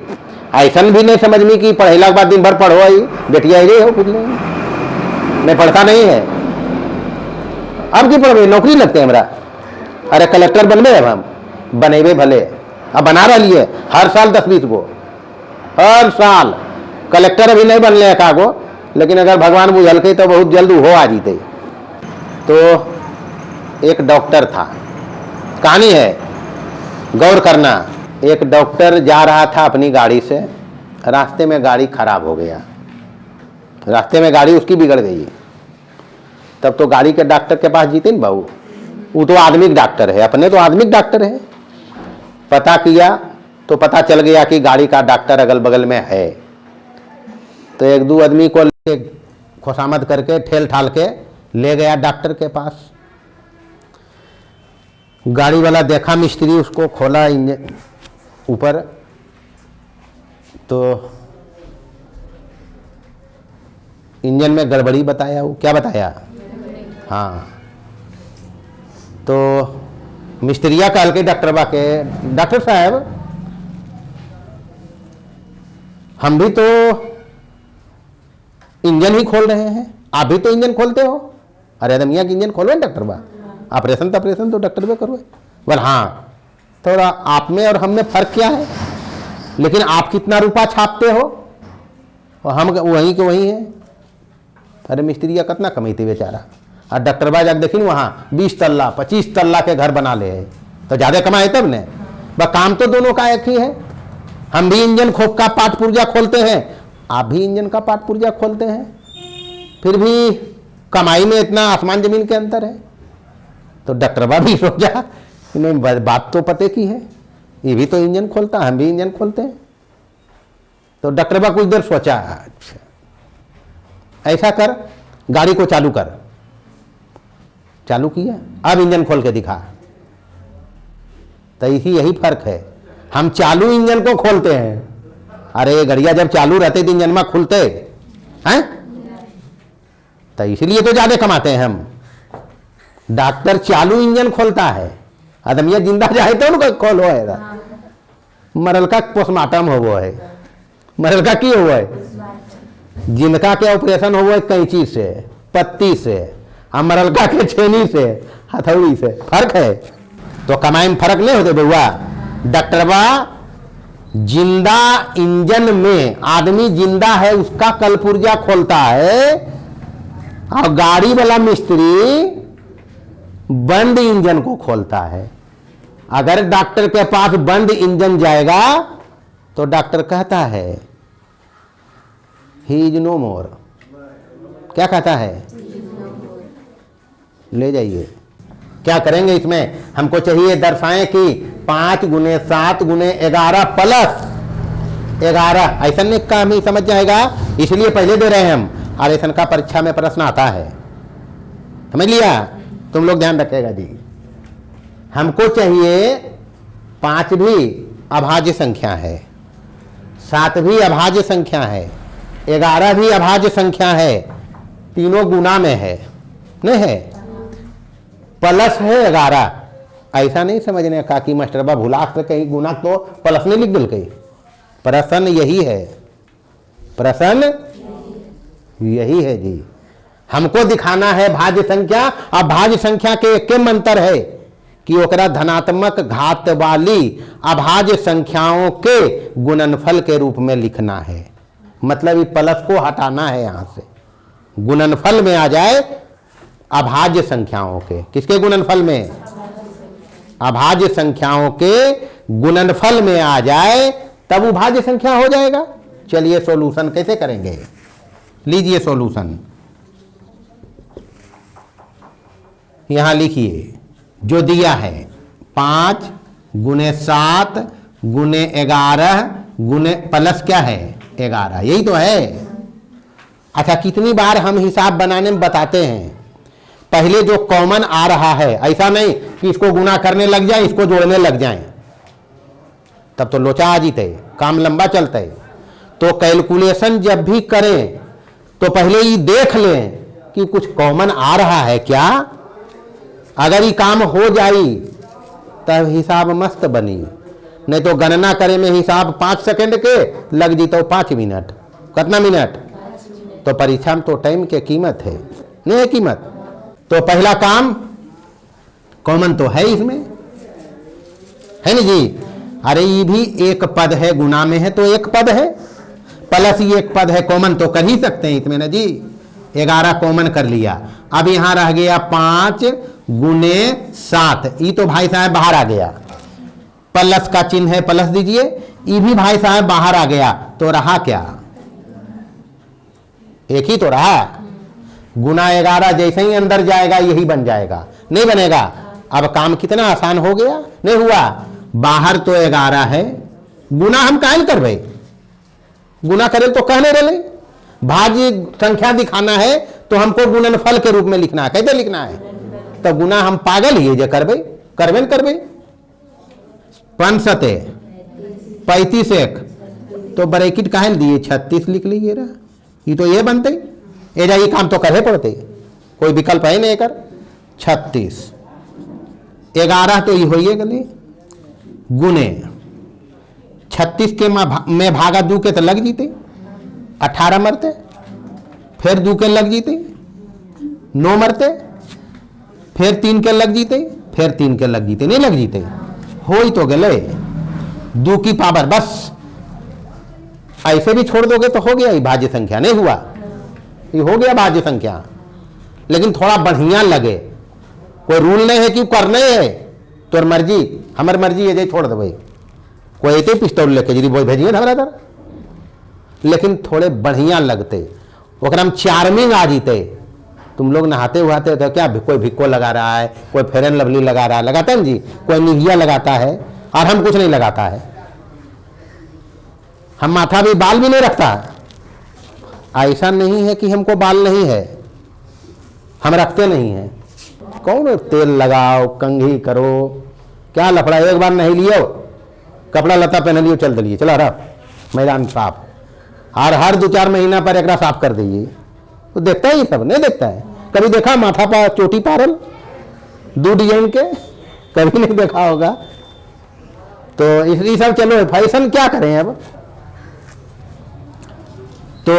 ऐसा भी नहीं समझ में कि पढ़ेला के बाद दिन भर पढ़ो, आई बेटिया ही हो कुछ नहीं पढ़ता नहीं है। अब की पढ़े नौकरी लगते हैं हमरा, अरे कलेक्टर बनबे, अब हम बनेबे भले, अब बना रही है हर साल 10-20 गो, हर साल कलेक्टर अभी नहीं बनले एकागो, लेकिन अगर भगवान बुझल के तो बहुत जल्द हो आ जीते। तो एक डॉक्टर था, कहानी है, गौर करना। एक डॉक्टर जा रहा था अपनी गाड़ी से, रास्ते में गाड़ी खराब हो गया, रास्ते में गाड़ी उसकी बिगड़ गई। तब तो गाड़ी के डॉक्टर के पास जीते न बाबू, वो तो आदमिक डॉक्टर है, अपने तो आदमिक डॉक्टर है। पता किया तो पता चल गया कि गाड़ी का डॉक्टर अगल बगल में है। तो एक दो आदमी को खुशामद करके ठेल ठाल के ले गया डॉक्टर के पास। गाड़ी वाला देखा मिस्त्री, उसको खोला इंजन ऊपर, तो इंजन में गड़बड़ी बताया। वो क्या बताया? हाँ, तो मिस्त्रिया कहल के डॉक्टर बा के, डॉक्टर साहब हम भी तो इंजन ही खोल रहे हैं, आप भी तो इंजन खोलते हो। अरे दमिया की इंजन खोलो डॉक्टर बा, ऑपरेशन तो डॉक्टर भी करो। बोल हाँ, थोड़ा आप में और हम में फर्क क्या है, लेकिन आप कितना रुपया छापते हो और हम वहीं के वहीं हैं। अरे मिस्त्रिया कितना कमाते बेचारा, और डॉक्टर बा जाकर देखी वहाँ 20 तल्ला 25 तल्ला के घर बना ले, तो ज़्यादा कमाए तब ने। बस काम तो दोनों का एक ही है, हम भी इंजन खोप का पार्ट पुर्जा खोलते हैं, आप भी इंजन का पार्ट पुर्जा खोलते हैं, फिर भी कमाई में इतना आसमान जमीन के अंतर है। तो डॉक्टर बा भी सोचा नहीं, बात तो पते की है, ये भी तो इंजन खोलता, हम भी इंजन खोलते हैं। तो डॉक्टर बा कुछ देर सोचा, अच्छा ऐसा कर, गाड़ी को चालू कर। चालू किया, अब इंजन खोल के दिखा। तो यही फर्क है, हम चालू इंजन को खोलते हैं, अरे गड़िया जब चालू रहते तो इंजन में खुलते हैं, तो इसलिए तो ज्यादा कमाते हैं हम। डॉक्टर चालू इंजन खोलता है, आदमिया जिंदा जाए तो उनको खोलो है, मरल का पोस्टमार्टम हो है, मरल का की हो है, जिनका के ऑपरेशन हो है कैंची से, पत्ती से, और मरल का के छेनी से, हथौड़ी से, फर्क है। तो कमाई में फर्क नहीं होते बउआ। डॉक्टर बा जिंदा इंजन में, आदमी जिंदा है उसका कलपुर्जा खोलता है, और गाड़ी वाला मिस्त्री बंद इंजन को खोलता है। अगर डॉक्टर के पास बंद इंजन जाएगा तो डॉक्टर कहता है ही इज नो मोर। क्या कहता है? ले जाइए। क्या करेंगे इसमें? हमको चाहिए दर्शाएं कि 5 गुने 7 गुने 11 प्लस 11, ऐसा नहीं का हमें समझ जाएगा, इसलिए पहले दे रहे हैं हम। और ऐसा का परीक्षा में प्रश्न आता है, समझ लिया? तुम लोग ध्यान रखेगा जी। हमको चाहिए 5 भी अभाज्य संख्या है, 7 भी अभाज्य संख्या है, 11 भी अभाज्य संख्या है, तीनों गुना में है, नहीं है, प्लस है 11। ऐसा नहीं समझने का कि मास्टरबा भुला से कहीं गुना तो प्लस नहीं लिख दिल कहीं। प्रश्न यही है, प्रश्न यही है जी। हमको दिखाना है भाज्य संख्या, और भाज्य संख्या के एक मंत्र है कि ओकरा धनात्मक घात वाली अभाज्य संख्याओं के गुणनफल के रूप में लिखना है। मतलब ये प्लस को हटाना है यहां से, गुणनफल में आ जाए अभाज्य संख्याओं के। किसके गुणनफल में? अभाज्य संख्याओं के गुणनफल में आ जाए तब वो भाज्य संख्या हो जाएगा। चलिए सॉल्यूशन कैसे करेंगे, लीजिए सॉल्यूशन। यहां लिखिए जो दिया है 5 गुने 7 गुने 11 गुने प्लस क्या है 11, यही तो है। अच्छा कितनी बार हम हिसाब बनाने में बताते हैं, पहले जो कॉमन आ रहा है, ऐसा नहीं कि इसको गुना करने लग जाए इसको जोड़ने लग जाए, तब तो लोचा आ जीते, काम लंबा चलता है। तो कैलकुलेशन जब भी करें तो पहले ये देख लें कि कुछ कॉमन आ रहा है क्या। अगर ये काम हो जाई तब हिसाब मस्त बनी, नहीं तो गणना करे में हिसाब 5 सेकंड के लग जी तो 5 मिनट, कितना मिनट, तो परीक्षा में तो टाइम के कीमत है, नहीं है कीमत। तो पहला काम कॉमन तो है इसमें, है ना जी। अरे ये भी एक पद है, गुना में है तो एक पद है, प्लस ये एक पद है, कॉमन तो कर ही सकते हैं इसमें ना जी। 11 कॉमन कर लिया, अब यहां रह गया 5 गुने 7, ये तो भाई साहब बाहर आ गया, प्लस का चिन्ह है प्लस दीजिए, ये भी भाई साहब बाहर आ गया, तो रहा क्या, एक ही तो रहा। गुना 11 जैसे ही अंदर जाएगा यही बन जाएगा, नहीं बनेगा। अब काम कितना आसान हो गया, नहीं हुआ। बाहर तो 11 है, गुना हम काहे कर भाई, गुना करें तो कहने रहे, भाज्य संख्या दिखाना है तो हमको गुणनफल के रूप में लिखना है। कैसे लिखना है, तो गुना हम पागल ही जे करबे, करबे न करबे। 5 सते 35 एक, तो ब्रैकेट काहे दिए 36 लिख लीजिए रहा, ये तो ये बनते एजा, ये काम तो करे पड़ते, कोई विकल्प है नहीं कर। 36 11 तो ये होइए गले, गुने 36 के में भागा 2 के तो लग जीते 18 मरते, फिर 2 के लग जीते 9 मरते, फिर 3 के लग जीते, फिर 3 के लग जीते, नहीं लग जीते, हो ही तो गले 2 की पावर। बस ऐसे भी छोड़ दोगे तो हो गया ये भाज्य संख्या, नहीं हुआ, ये हो गया भाज्य संख्या। लेकिन थोड़ा बढ़िया लगे, कोई रूल नहीं है कि करना है, तो मर्जी, हमार मर्जी है जे छोड़ दे भाई, कोई ऐसे पिस्तौल लेके जी बोल भेजिए हमारा तर, लेकिन थोड़े बढ़िया लगते, ओकरा में चार्मिंग आ जीते। तुम लोग नहाते हुआते तो क्या कोई भिक्को लगा रहा है, कोई फेयर एंड लवली लगा रहा है, लगाते हैं जी, कोई निविया लगाता है, और हम कुछ नहीं लगाता है, हम माथा भी बाल भी नहीं रखता। ऐसा नहीं है कि हमको बाल नहीं है, हम रखते नहीं हैं। कौन तेल लगाओ कंघी करो, क्या लफड़ा, एक बार नहीं लियो कपड़ा लता पहन लियो चल दिलिए, चला रहा मैदान साफ, और हर 2-4 महीना पर एक साफ कर दीजिए, तो देखता है ये सब, नहीं देखता है। कभी देखा माथा पर चोटी पारल 2 डिजाइन के, कभी नहीं देखा होगा। तो इसलिए सब चलो फैशन क्या करें अब, तो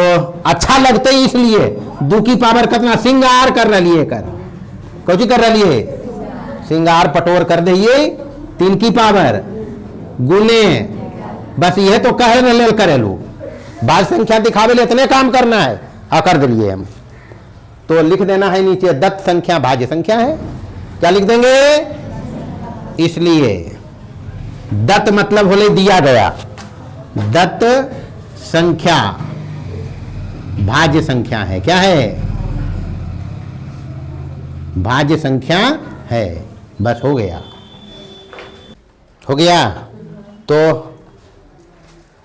अच्छा लगते ही इसलिए 2 की पावर कितना श्रृंगार कर रही है, कर कौची कर रही है, श्रृंगार पटोर कर दीजिए 3 की पावर गुने, बस यह तो कह ले करेलू, भाज्य संख्या दिखावे ले इतने काम करना है, हाँ कर दिए हम। तो लिख देना है नीचे दत्त संख्या भाज्य संख्या है, क्या लिख देंगे, इसलिए दत्त मतलब होले दिया गया, दत्त संख्या भाज्य संख्या है, क्या है, भाज्य संख्या है, बस हो गया, हो गया। तो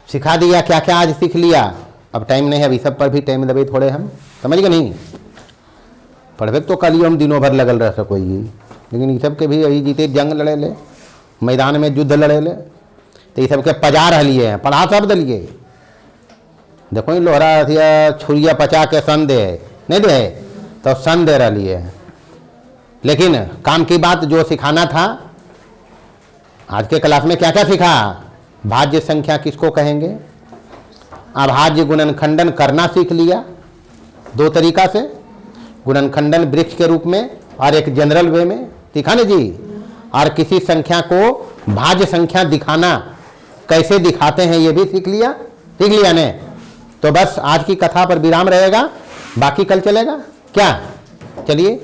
सिखा दिया, क्या क्या आज सीख लिया। अब टाइम नहीं है, अभी सब पर भी टाइम दबे थोड़े, हम समझ गए नहीं, पढ़वे तो कल ही हम दिनों भर लगल रह सको, लेकिन ये सब के भी यही जीते जंग लड़े ले, मैदान में युद्ध लड़े ले, तो ये सब के पजा रह लिए हैं, पढ़ा सब दलिए। देखो ये लोहरा अथिया छुरिया पचा के सन दे, नहीं दे तो सन दे रही है। लेकिन काम की बात जो सिखाना था, आज के क्लास में क्या क्या सीखा, भाज्य संख्या किसको कहेंगे, अभाज्य गुणनखंडन करना सीख लिया 2 तरीका से, गुणनखंडन वृक्ष के रूप में और एक जनरल वे में, सीखा ना जी। और किसी संख्या को भाज्य संख्या दिखाना कैसे दिखाते हैं ये भी सीख लिया, ने। तो बस आज की कथा पर विराम रहेगा, बाकी कल चलेगा क्या? चलिए।